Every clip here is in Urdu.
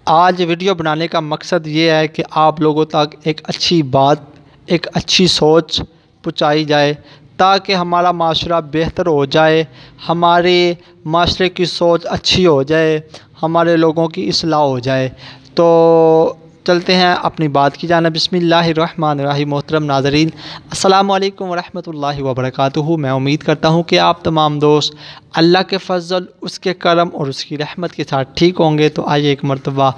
آج ویڈیو بنانے کا مقصد یہ ہے کہ آپ لوگوں تک ایک اچھی بات، ایک اچھی سوچ پہنچائی جائے تاکہ ہمارا معاشرہ بہتر ہو جائے، ہمارے معاشرے کی سوچ اچھی ہو جائے، ہمارے لوگوں کی اصلاح ہو جائے۔ تو چلتے ہیں اپنی بات کی جانب۔ بسم اللہ الرحمن الرحیم۔ محترم ناظرین، السلام علیکم ورحمۃ اللہ وبرکاتہ۔ میں امید کرتا ہوں کہ آپ تمام دوست اللہ کے فضل، اس کے کرم اور اس کی رحمت کے ساتھ ٹھیک ہوں گے۔ تو آئیے ایک مرتبہ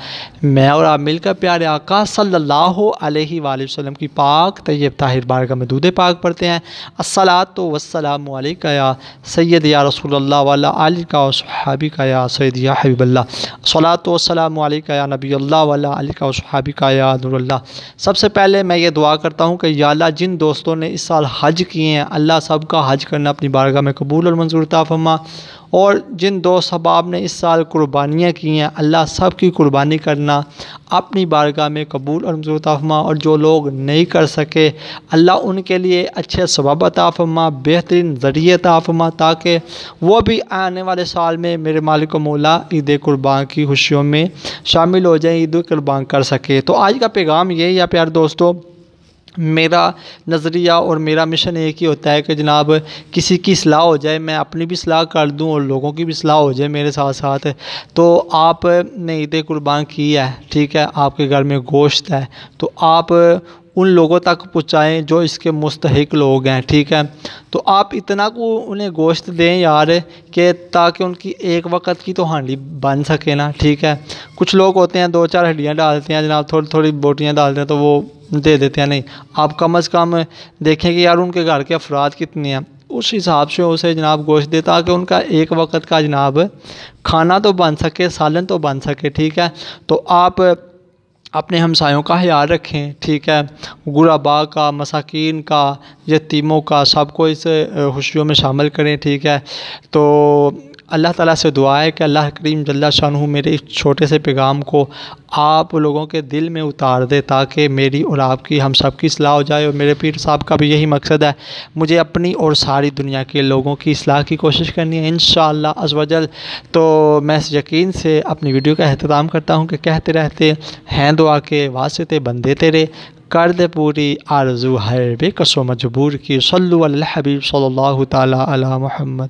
میں اور آپ مل کر پیارے آقا صلی اللہ علیہ وآلہ وسلم کی پاک طیب طاہر بارگاہ میں درود پاک پڑھتے ہیں۔ الصلاۃ والسلام علیکہ یا سید یا رسول اللہ وعلی آلکہ و صحابکہ یا سید یا حبیب اللہ۔ الصلاۃ والسلام علیکہ یا نبی اللہ وعلی آلکہ و صحابکہ یا نور اللہ۔ سب سے پہلے میں یہ دعا کرتا ہوں کہ یا اللہ، جن دوستوں نے اس سال حج کیے ہیں، اللہ سب کا حج کرنا اپنی بارگاہ میں قبول اور منظور عطا فرما، اور جن دوست احباب نے اس سال قربانیاں کی ہیں، اللہ سب کی قربانی کرنا اپنی بارگاہ میں قبول اور منظور عطا فرما، اور جو لوگ نہیں کر سکے اللہ ان کے لیے اچھے ثواب عطا فرما، بہترین ذریعے عطا فرما، تاکہ وہ بھی آنے والے سال میں میرے مالک و مولا عید قربان کی خوشیوں میں شامل ہو جائیں، عید قربان کر سکے۔ تو آج کا پیغام یہی ہے پیارے دوستو، میرا نظریہ اور میرا مشن ایک ہی ہوتا ہے کہ جناب کسی کی اصلاح ہو جائے، میں اپنی بھی اصلاح کر دوں اور لوگوں کی بھی اصلاح ہو جائے میرے ساتھ ساتھ۔ تو آپ نے عید قربان کی ہے، ٹھیک ہے، آپ کے گھر میں گوشت ہے، تو آپ ان لوگوں تک پہنچائیں جو اس کے مستحق لوگ ہیں، ٹھیک ہے۔ تو آپ اتنا کو انہیں گوشت دیں یار کہ تاکہ ان کی ایک وقت کی تو ہانڈی بن سکے نا، ٹھیک ہے۔ کچھ لوگ ہوتے ہیں دو چار ہڈیاں ڈالتے ہیں جناب، تھوڑی تھوڑی بوٹیاں ڈالتے ہیں تو وہ دے دیتے ہیں۔ نہیں، آپ کم از کم دیکھیں کہ یار ان کے گھر کے افراد کتنے ہیں، اس حساب سے اسے جناب گوشت دے تاکہ ان کا ایک وقت کا جناب کھانا تو بن سکے، سالن تو بن سکے، ٹھیک ہے۔ تو آپ اپنے ہمسایوں کا خیال رکھیں، ٹھیک ہے، غرباء کا، مساکین کا، یتیموں کا، سب کو اس خوشیوں میں شامل کریں، ٹھیک ہے۔ تو اللہ تعالیٰ سے دعا ہے کہ اللہ کریم جل شانہ میرے اس چھوٹے سے پیغام کو آپ لوگوں کے دل میں اتار دے تاکہ میری اور آپ کی، ہم سب کی اصلاح ہو جائے۔ اور میرے پیر صاحب کا بھی یہی مقصد ہے، مجھے اپنی اور ساری دنیا کے لوگوں کی اصلاح کی کوشش کرنی ہے انشاءاللہ عز و جل۔ تو میں اس یقین سے اپنی ویڈیو کا اختتام کرتا ہوں کہ کہتے رہتے ہیں دعا کے واسطے بندے تیرے، کر دے پوری آرزو ہے بے کس و مجبور کی، صلو علی الحبیب صلی اللہ تعالی علی محمد۔